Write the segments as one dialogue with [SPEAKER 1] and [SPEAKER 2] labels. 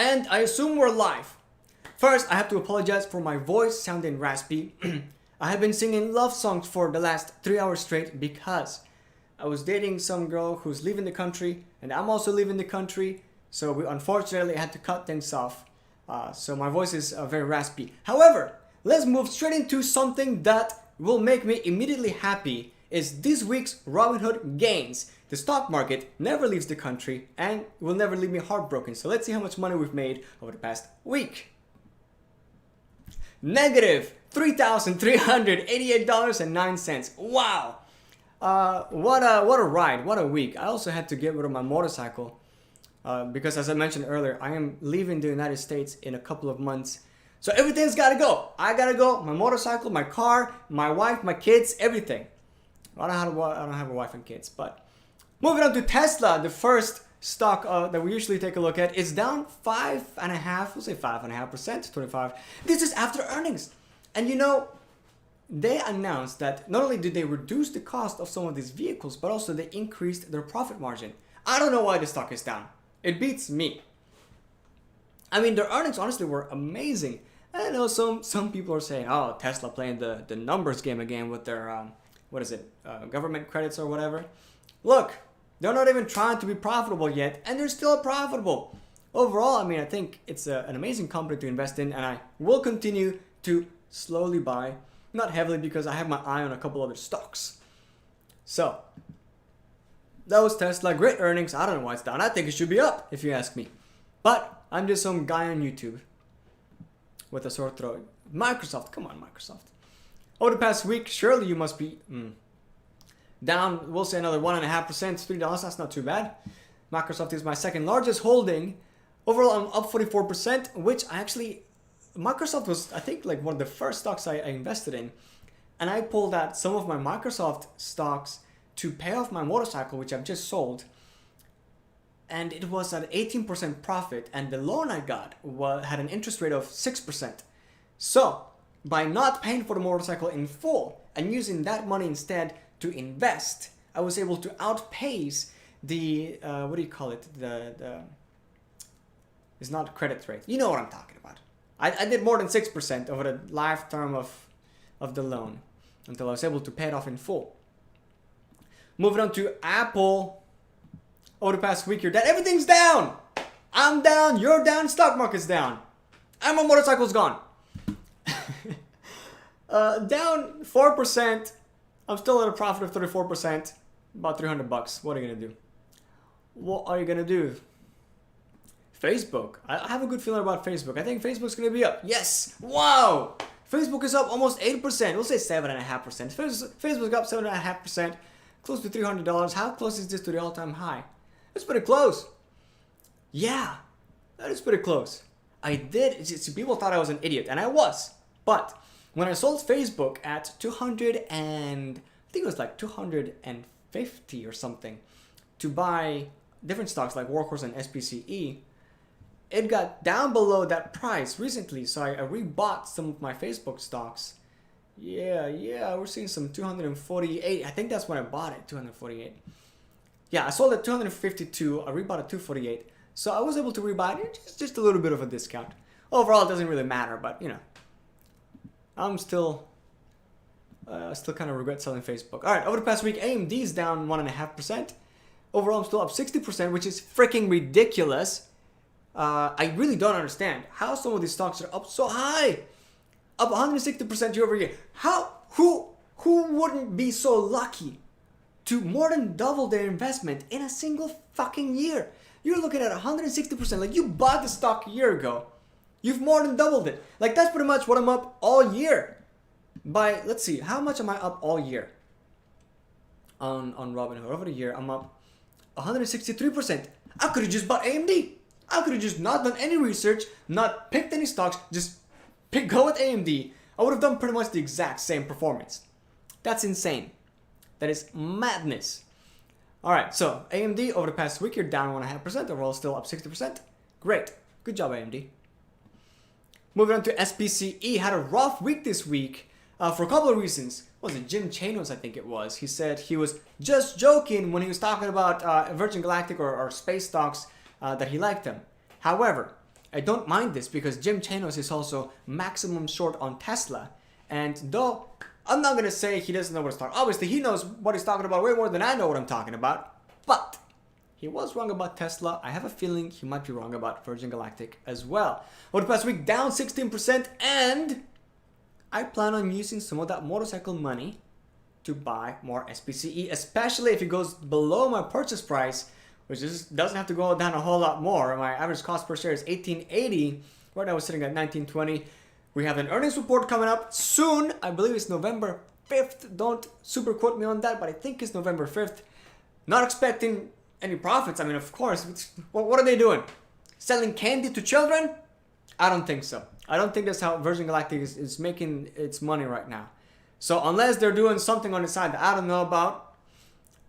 [SPEAKER 1] And I assume we're live. First, I have to apologize for my voice sounding raspy. I have been singing love songs for the last 3 hours straight because I was dating some girl who's leaving the country and I'm also leaving the country. So we unfortunately had to cut things off. So my voice is very raspy. However, let's move straight into something that will make me immediately happy. Is this week's Robinhood gains. The stock market never leaves the country and will never leave me heartbroken. So let's see how much money we've made over the past week. Negative $3,388.09. Wow. What a ride. What a week. I also had to get rid of my motorcycle because, as I mentioned earlier, I am leaving the United States in a couple of months. So everything's got to go. I got to go. My motorcycle, my car, my wife, my kids, everything. I don't have a wife and kids, but moving on to Tesla, the first stock that we usually take a look at is down 5.5%, we'll say 5.5%, 25. This is after earnings. And you know, they announced that not only did they reduce the cost of some of these vehicles, but also they increased their profit margin. I don't know why the stock is down. It beats me. I mean, their earnings honestly were amazing. I know some people are saying, oh, Tesla playing the numbers game again with their, government credits or whatever. Look, they're not even trying to be profitable yet, and they're still profitable. Overall, I mean, I think it's an amazing company to invest in, and I will continue to slowly buy, not heavily because I have my eye on a couple other stocks. So, that was Tesla. Great earnings. I don't know why it's down. I think it should be up, if you ask me. But I'm just some guy on YouTube with a sore throat. Microsoft, come on, Microsoft. Over the past week, surely you must be down, we'll say another 1.5%, $3, that's not too bad. Microsoft is my second largest holding. Overall, I'm up 44%, which Microsoft was, I think, like one of the first stocks I invested in. And I pulled out some of my Microsoft stocks to pay off my motorcycle, which I've just sold. And it was at 18% profit, and the loan I got had an interest rate of 6%. So, by not paying for the motorcycle in full and using that money instead to invest, I was able to outpace the what do you call it? It's not credit rate. You know what I'm talking about. I did more than 6% over the lifetime of the loan until I was able to pay it off in full. Moving on to Apple. Over the past week, you're down. Everything's down. I'm down. You're down. Stock market's down. And my motorcycle's gone. Down 4%. I'm still at a profit of 34%. About $300. What are you gonna do? What are you gonna do? Facebook. I have a good feeling about Facebook. I think Facebook's gonna be up. Yes. Wow. Facebook is up almost 8%. We'll say 7.5%. Facebook's up 7.5%. Close to $300. How close is this to the all-time high? It's pretty close. Yeah, that is pretty close. People thought I was an idiot, and I was. But when I sold Facebook at 200 and I think it was like 250 or something to buy different stocks like Workhorse and SPCE, it got down below that price recently. So I rebought some of my Facebook stocks. Yeah, we're seeing some 248. I think that's when I bought it, 248. Yeah, I sold at 252. I rebought at 248. So I was able to rebuy it just a little bit of a discount. Overall, it doesn't really matter, but you know, I'm still kind of regret selling Facebook. All right, over the past week, AMD is down 1.5%. Overall, I'm still up 60%, which is freaking ridiculous. I really don't understand how some of these stocks are up so high, up 160% year over year. Who wouldn't be so lucky to more than double their investment in a single fucking year? You're looking at 160%. Like, you bought the stock a year ago. You've more than doubled it. Like, that's pretty much what I'm up all year. Let's see, how much am I up all year on Robinhood? Over the year, I'm up 163%. I could have just bought AMD. I could have just not done any research, not picked any stocks, just go with AMD. I would have done pretty much the exact same performance. That's insane. That is madness. All right, so AMD over the past week, you're down 1.5%. Overall, still up 60%. Great. Good job, AMD. Moving on to SPCE, had a rough week this week for a couple of reasons. What was it? Jim Chanos, I think it was. He said he was just joking when he was talking about Virgin Galactic or space stocks, that he liked them. However, I don't mind this because Jim Chanos is also maximum short on Tesla. And though I'm not going to say he doesn't know what he's talking about. Obviously, he knows what he's talking about way more than I know what I'm talking about. But he was wrong about Tesla. I have a feeling he might be wrong about Virgin Galactic as well. Over the past week, down 16%. And I plan on using some of that motorcycle money to buy more SPCE, especially if it goes below my purchase price, which just doesn't have to go down a whole lot more. My average cost per share is $18.80. Right now we're sitting at $19.20. We have an earnings report coming up soon. I believe it's November 5th. Don't super quote me on that, but I think it's November 5th. Not expecting any profits. I mean, of course. What are they doing? Selling candy to children? I don't think so. I don't think that's how Virgin Galactic is making its money right now. So unless they're doing something on the side that I don't know about,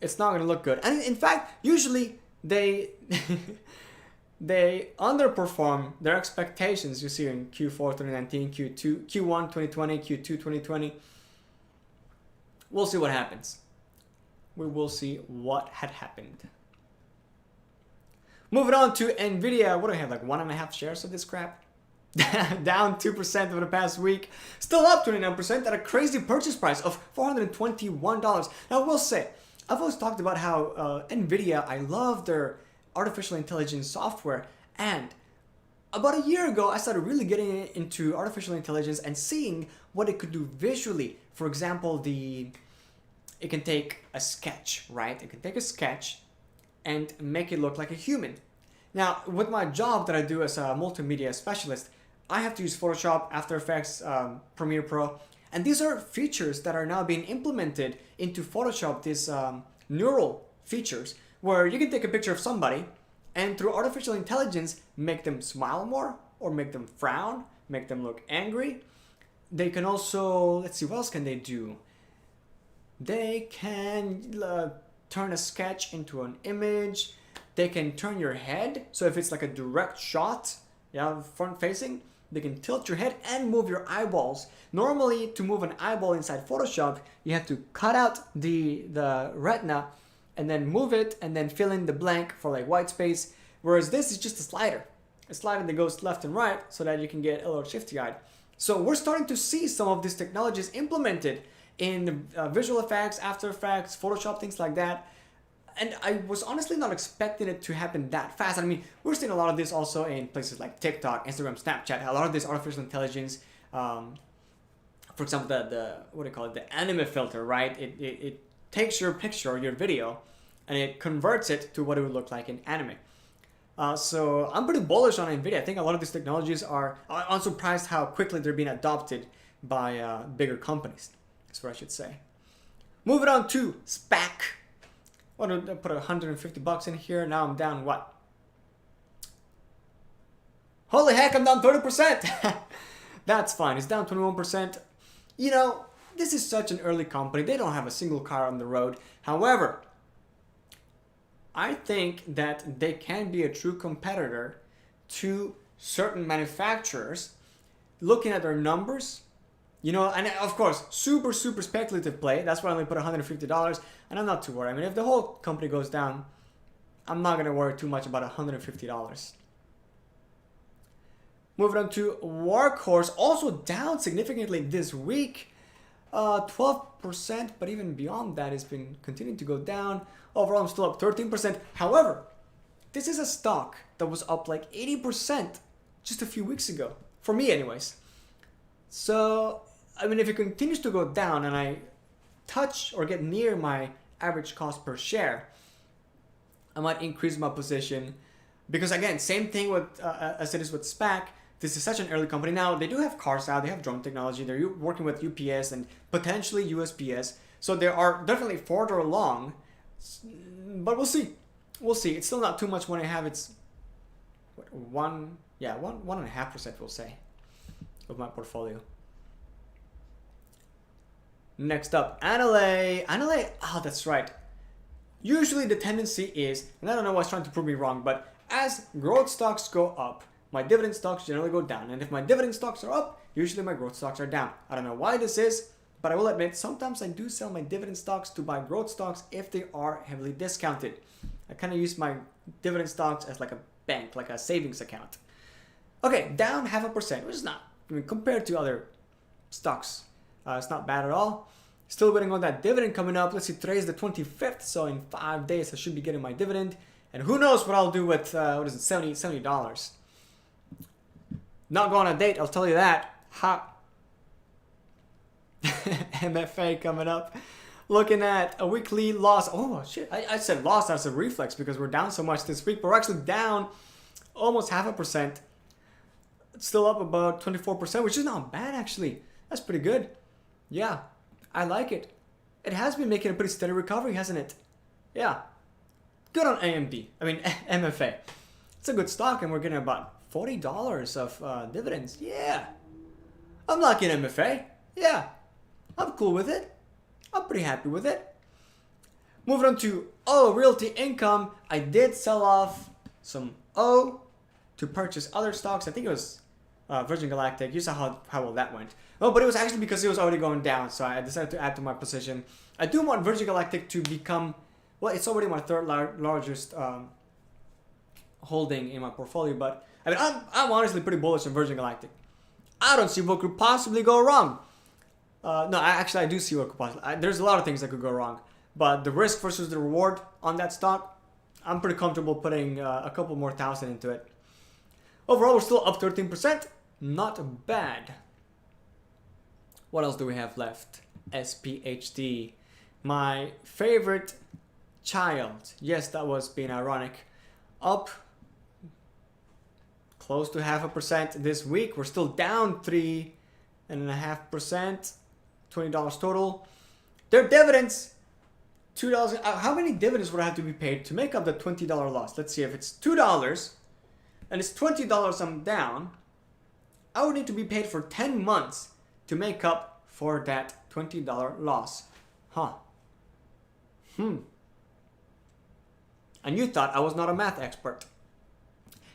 [SPEAKER 1] it's not going to look good. And in fact, usually they they underperform their expectations. You see in Q4 2019, Q1 2020, Q2 2020. We'll see what happens. We will see what had happened. Moving on to Nvidia. What do I have? Like 1.5 shares of this crap? Down 2% over the past week. Still up 29% at a crazy purchase price of $421. Now I will say, I've always talked about how Nvidia, I love their artificial intelligence software, and about a year ago I started really getting into artificial intelligence and seeing what it could do visually. For example, it can take a sketch, right? It can take a sketch and make it look like a human. Now, with my job that I do as a multimedia specialist, I have to use Photoshop, After Effects, Premiere Pro, and these are features that are now being implemented into Photoshop, these neural features, where you can take a picture of somebody and through artificial intelligence, make them smile more or make them frown, make them look angry. They can also, let's see, what else can they do? They can turn a sketch into an image. They can turn your head. So if it's like a direct shot, front facing, they can tilt your head and move your eyeballs. Normally, to move an eyeball inside Photoshop, you have to cut out the retina and then move it and then fill in the blank for like white space. Whereas this is just a slider that goes left and right so that you can get a little shifty-eyed. So we're starting to see some of these technologies implemented in visual effects, After Effects, Photoshop, things like that. And I was honestly not expecting it to happen that fast. I mean, we're seeing a lot of this also in places like TikTok, Instagram, Snapchat. A lot of this artificial intelligence, for example, the anime filter, right? It takes your picture or your video and it converts it to what it would look like in anime. So I'm pretty bullish on NVIDIA. I think a lot of these technologies I'm surprised how quickly they're being adopted by bigger companies. That's what I should say. Moving on to SPAC. I put $150 in here. Now I'm down what? Holy heck, I'm down 30%. That's fine. It's down 21%. You know, this is such an early company. They don't have a single car on the road. However, I think that they can be a true competitor to certain manufacturers. Looking at their numbers, you know, and of course, super speculative play. That's why I only put $150, and I'm not too worried. I mean, if the whole company goes down, I'm not going to worry too much about $150. Moving on to Workhorse, also down significantly this week. 12%, but even beyond that, it's been continuing to go down. Overall, I'm still up 13%. However, this is a stock that was up like 80% just a few weeks ago. For me, anyways. So, I mean, if it continues to go down and I touch or get near my average cost per share, I might increase my position. Because again, same thing with as it is with SPAC. This is such an early company. Now, they do have cars out. They have drone technology. They're working with UPS and potentially USPS. So they are definitely further along. But we'll see. We'll see. It's still not too much when I have it's 1.5%, we'll say, of my portfolio. Next up, Annaly. Annaly, oh, that's right. Usually the tendency is, and I don't know what's trying to prove me wrong, but as growth stocks go up, my dividend stocks generally go down. And if my dividend stocks are up, usually my growth stocks are down. I don't know why this is, but I will admit, sometimes I do sell my dividend stocks to buy growth stocks if they are heavily discounted. I kind of use my dividend stocks as like a bank, like a savings account. Okay, down 0.5%, which is not, I mean, compared to other stocks, it's not bad at all. Still waiting on that dividend coming up. Let's see, today is the 25th, so in 5 days I should be getting my dividend. And who knows what I'll do with, what is it, $70. Not going on a date, I'll tell you that. Ha. MFA coming up. Looking at a weekly loss. Oh shit, I said loss as a reflex because we're down so much this week. But we're actually down almost 0.5%. It's still up about 24%, which is not bad actually. That's pretty good. Yeah, I like it. It has been making a pretty steady recovery, hasn't it? Yeah. Good on AMD. I mean, MFA. It's a good stock and we're getting about $40 of dividends. Yeah. I'm liking MFA. Yeah. I'm cool with it. I'm pretty happy with it. Moving on to realty income. I did sell off some O to purchase other stocks. I think it was Virgin Galactic. You saw how well that went. Oh, but it was actually because it was already going down, so I decided to add to my position. I do want Virgin Galactic to become, well, it's already my third largest holding in my portfolio, but I mean, I'm honestly pretty bullish on Virgin Galactic. I don't see what could possibly go wrong. No, I do see what could possibly. There's a lot of things that could go wrong, but the risk versus the reward on that stock, I'm pretty comfortable putting a couple more thousand into it. Overall, we're still up 13%. Not bad. What else do we have left? SPHD. My favorite child. Yes, that was being ironic. Up close to 0.5% this week. We're still down 3.5%. $20 total. Their dividends, $2. How many dividends would I have to be paid to make up the $20 loss? Let's see, if it's $2 and it's $20 I'm down, I would need to be paid for 10 months to make up for that $20 loss. Huh. And you thought I was not a math expert.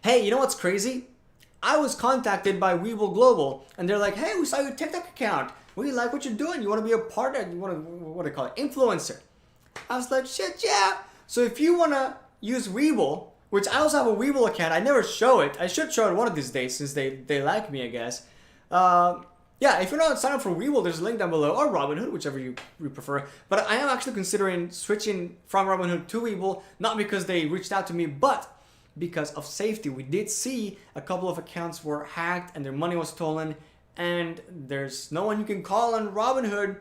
[SPEAKER 1] Hey, you know what's crazy? I was contacted by Webull Global and they're like, hey, we saw your TikTok account. We like what you're doing. You want to be a partner? You want to, what do they call it? Influencer. I was like, shit, yeah. So if you want to use Webull, which I also have a Webull account. I never show it. I should show it one of these days since they like me, I guess. Yeah, if you're not signed up for Webull, there's a link down below, or Robinhood, whichever you prefer. But I am actually considering switching from Robinhood to Webull, not because they reached out to me, but because of safety. We did see a couple of accounts were hacked and their money was stolen, and there's no one you can call on Robinhood.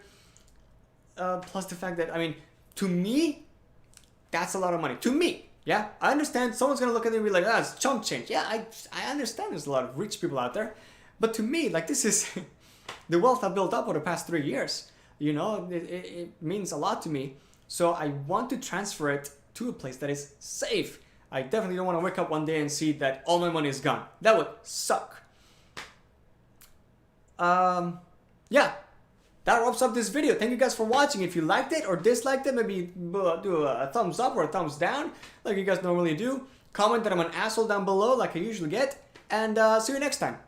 [SPEAKER 1] Plus the fact that, I mean, to me, that's a lot of money. To me. Yeah, I understand someone's going to look at it and be like, ah, it's chump change. Yeah, I understand there's a lot of rich people out there. But to me, like, this is the wealth I built up over the past 3 years. You know, it means a lot to me. So I want to transfer it to a place that is safe. I definitely don't want to wake up one day and see that all my money is gone. That would suck. Yeah. That wraps up this video. Thank you guys for watching. If you liked it or disliked it, maybe do a thumbs up or a thumbs down like you guys normally do. Comment that I'm an asshole down below like I usually get. And see you next time.